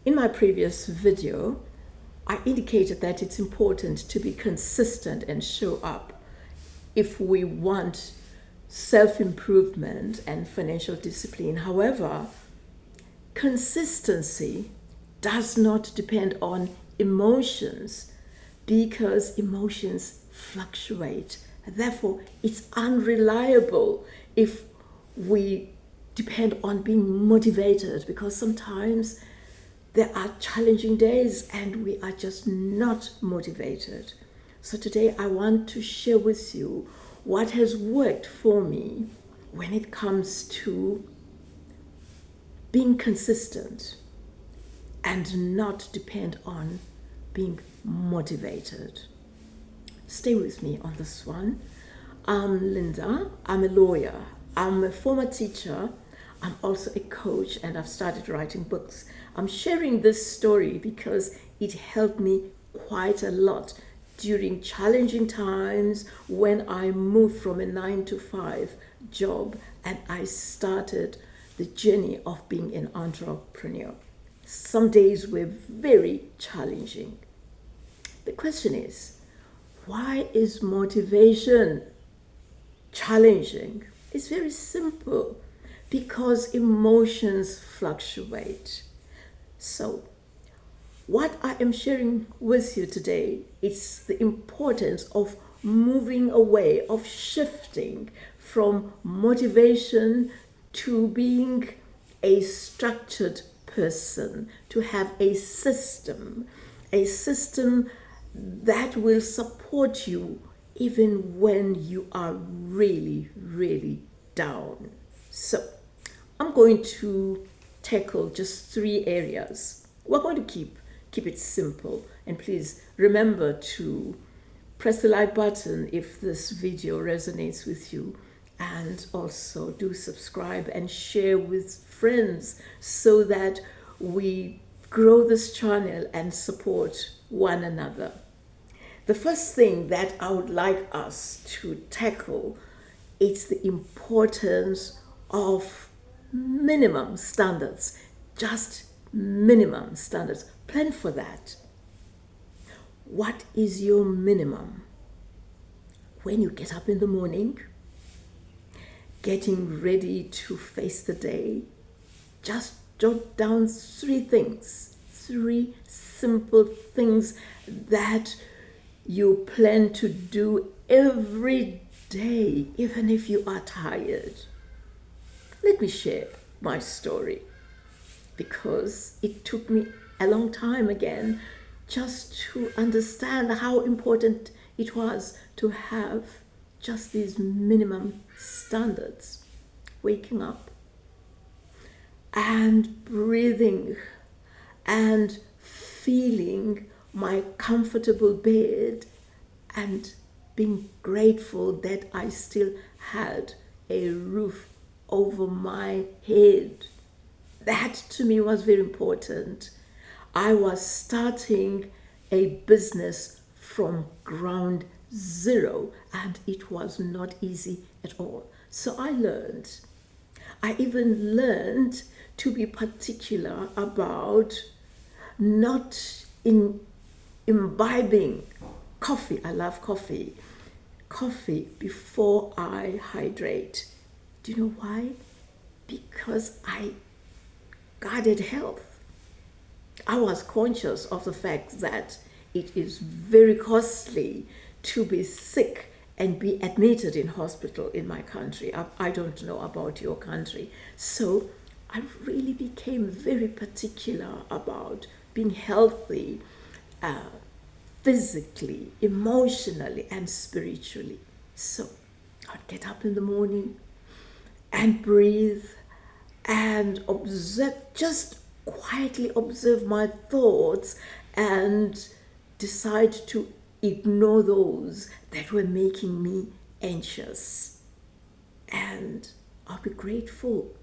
In my previous video, I indicated that it's important to be consistent and show up if we want self-improvement and financial discipline. However, consistency does not depend on emotions because emotions fluctuate. Therefore, it's unreliable if we depend on being motivated, because sometimes there are challenging days and we are just not motivated. So today I want to share with you what has worked for me when it comes to being consistent and not depend on being motivated. Stay with me on this one. I'm Linda. I'm a lawyer. I'm a former teacher. I'm also a coach, and I've started writing books. I'm sharing this story because it helped me quite a lot during challenging times when I moved from a 9-to-5 job and I started the journey of being an entrepreneur. Some days were very challenging. The question is, why is motivation challenging? It's very simple. Because emotions fluctuate. So, what I am sharing with you today is the importance of moving away, of shifting from motivation to being a structured person, to have a system that will support you even when you are really, really down. So, I'm going to tackle just 3 areas. We're going to keep it simple, and please remember to press the like button if this video resonates with you, and also do subscribe and share with friends so that we grow this channel and support one another. The first thing that I would like us to tackle is the importance of minimum standards, just minimum standards. Plan for that. What is your minimum? When you get up in the morning, getting ready to face the day, just jot down 3 things, 3 simple things that you plan to do every day, even if you are tired. Let me share my story, because it took me a long time again just to understand how important it was to have just these minimum standards. Waking up and breathing and feeling my comfortable bed and being grateful that I still had a roof over my head. That to me was very important. I was starting a business from ground zero, and it was not easy at all. So I even learned to be particular about not imbibing coffee. I love coffee before I hydrate. Do you know why? Because I guarded health. I was conscious of the fact that it is very costly to be sick and be admitted in hospital in my country. I don't know about your country. So I really became very particular about being healthy, physically, emotionally, and spiritually. So I'd get up in the morning and breathe and observe, just quietly observe my thoughts and decide to ignore those that were making me anxious. And I'll be grateful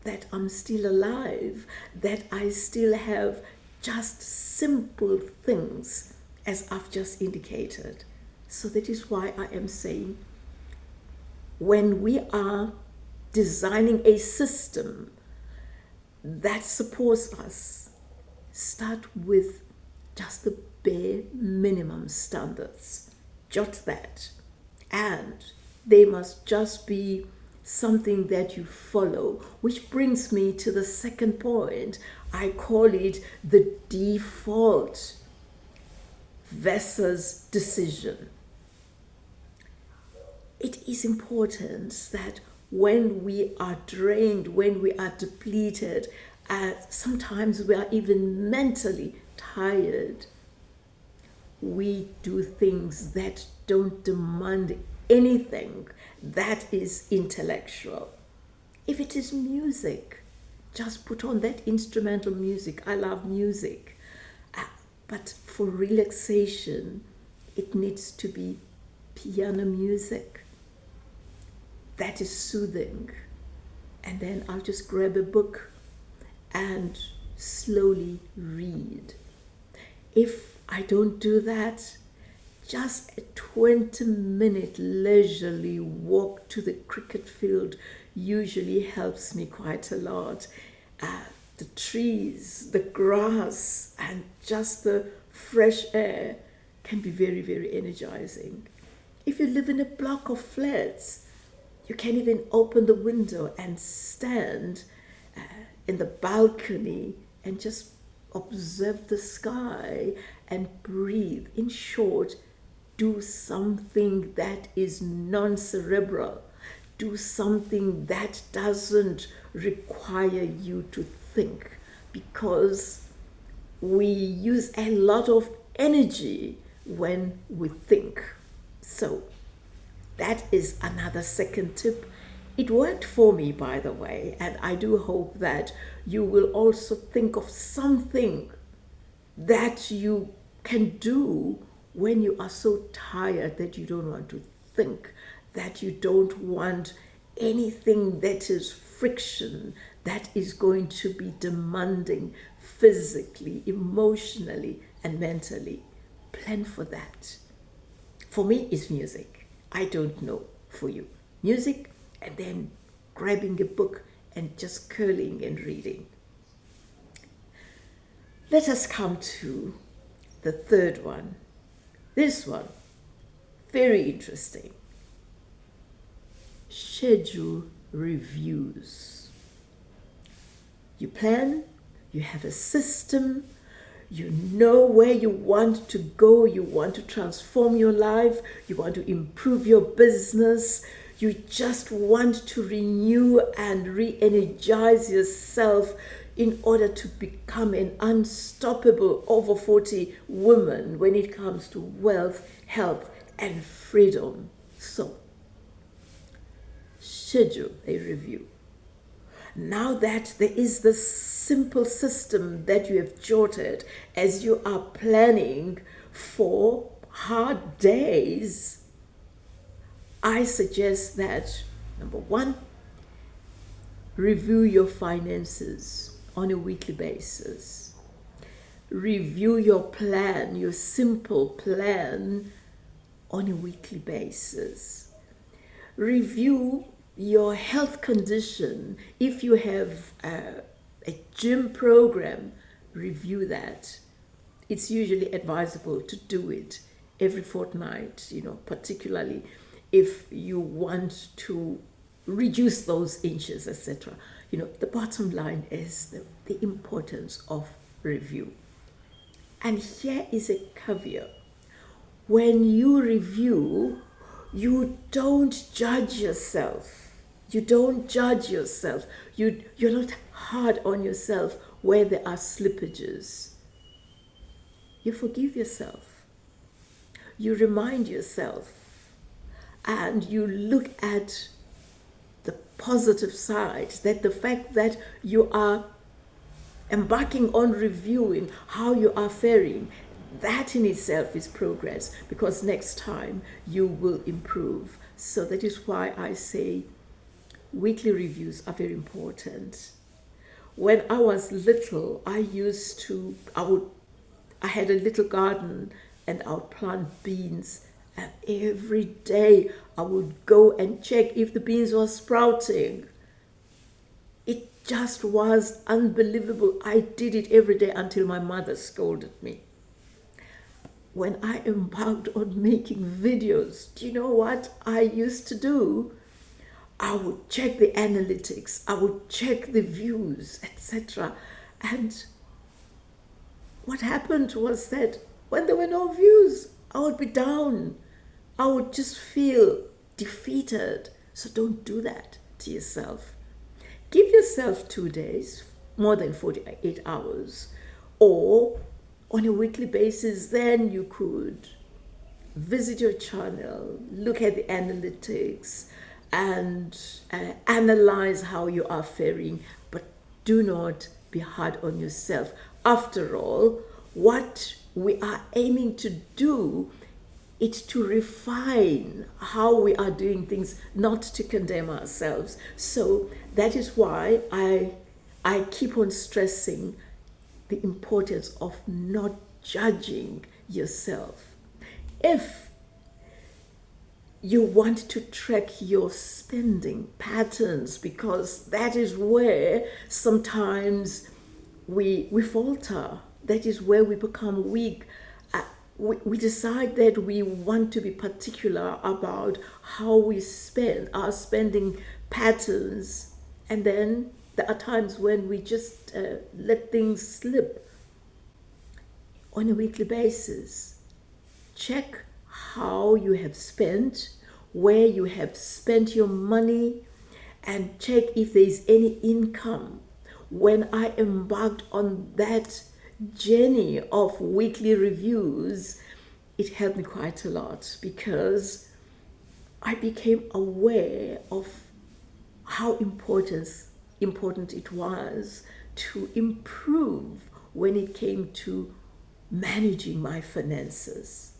that I'm still alive, that I still have just simple things as I've just indicated. So that is why I am saying, when we are designing a system that supports us, start with just the bare minimum standards. Jot that. And they must just be something that you follow, which brings me to the second point. I call it the default versus decision. It is important that when we are drained, when we are depleted, sometimes we are even mentally tired, we do things that don't demand anything that is intellectual. If it is music, just put on that instrumental music. I love music. But for relaxation, it needs to be piano music. That is soothing. And then I'll just grab a book and slowly read. If I don't do that, just a 20-minute leisurely walk to the cricket field usually helps me quite a lot. The trees, the grass, and just the fresh air can be very, very energizing. If you live in a block of flats, you can even open the window and stand in the balcony and just observe the sky and breathe. In short, do something that is non-cerebral. Do something that doesn't require you to think, because we use a lot of energy when we think. So that is another second tip. It worked for me, by the way, and I do hope that you will also think of something that you can do when you are so tired that you don't want to think, that you don't want anything that is friction, that is going to be demanding physically, emotionally, and mentally. Plan for that. For me, it's music. I don't know for you. Music, and then grabbing a book and just curling and reading. Let us come to the third one. This one, very interesting. Schedule reviews. You plan, you have a system, you know where you want to go, you want to transform your life, you want to improve your business, you just want to renew and re-energize yourself in order to become an unstoppable over 40 woman when it comes to wealth, health, and freedom. So, schedule a review. Now that there is this simple system that you have jotted as you are planning for hard days, I suggest that, number one, review your finances on a weekly basis. Review your plan, your simple plan, on a weekly basis. Review your health condition. If you have a gym program, review that. It's usually advisable to do it every fortnight, particularly if you want to reduce those inches, etc. The bottom line is the importance of review. And here is a caveat. When you review, you don't judge yourself. You don't judge yourself. You're not hard on yourself where there are slippages. You forgive yourself. You remind yourself. And you look at the positive side, that the fact that you are embarking on reviewing how you are faring, that in itself is progress, because next time you will improve. So that is why I say weekly reviews are very important. When I was little, I had a little garden and I would plant beans, and every day I would go and check if the beans were sprouting. It just was unbelievable. I did it every day until my mother scolded me. When I embarked on making videos, do you know what I used to do? I would check the analytics, I would check the views, etc. And what happened was that when there were no views, I would be down. I would just feel defeated. So don't do that to yourself. Give yourself 2 days, more than 48 hours, or on a weekly basis. Then you could visit your channel, look at the analytics, and analyze how you are faring. But do not be hard on yourself. After all, what we are aiming to do is to refine how we are doing things, not to condemn ourselves. So that is why I keep on stressing the importance of not judging yourself. If you want to track your spending patterns, because that is where sometimes we falter, that is where we become weak. We decide that we want to be particular about how we spend, our spending patterns, and then there are times when we just let things slip. On a weekly basis, check how you have spent, where you have spent your money, and check if there is any income. When I embarked on that journey of weekly reviews, it helped me quite a lot, because I became aware of how important it was to improve when it came to managing my finances.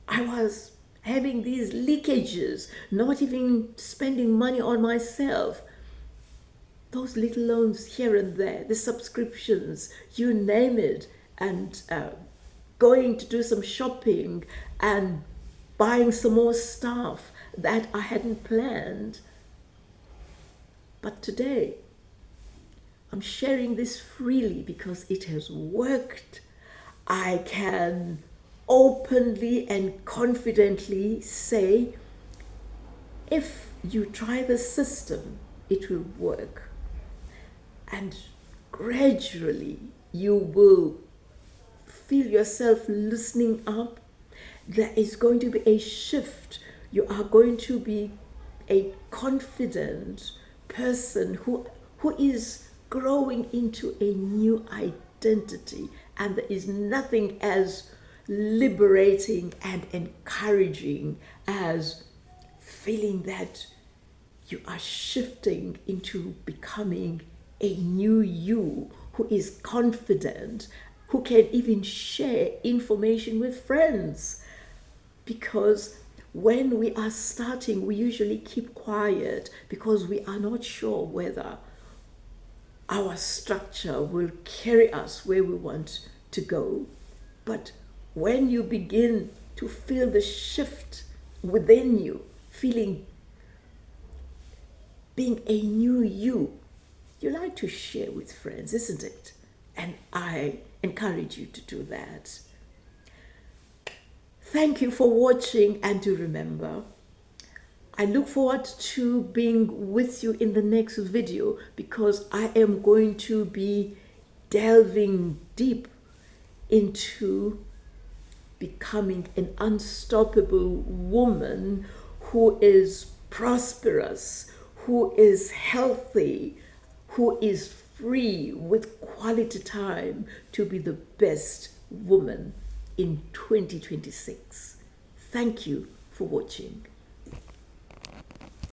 I was having these leakages, not even spending money on myself. Those little loans here and there, the subscriptions, you name it, and going to do some shopping and buying some more stuff that I hadn't planned. But today, I'm sharing this freely because it has worked. I can openly and confidently say, if you try the system, it will work. And gradually you will feel yourself loosening up. There is going to be a shift. You are going to be a confident person who is growing into a new identity. And there is nothing as liberating and encouraging as feeling that you are shifting into becoming a new you who is confident, who can even share information with friends. Because when we are starting, we usually keep quiet because we are not sure whether our structure will carry us where we want to go. But when you begin to feel the shift within you, being a new you like to share with friends, isn't it? And I encourage you to do that. Thank you for watching, and do remember, I look forward to being with you in the next video, because I am going to be delving deep into becoming an unstoppable woman who is prosperous, who is healthy, who is free with quality time to be the best woman in 2026. Thank you for watching.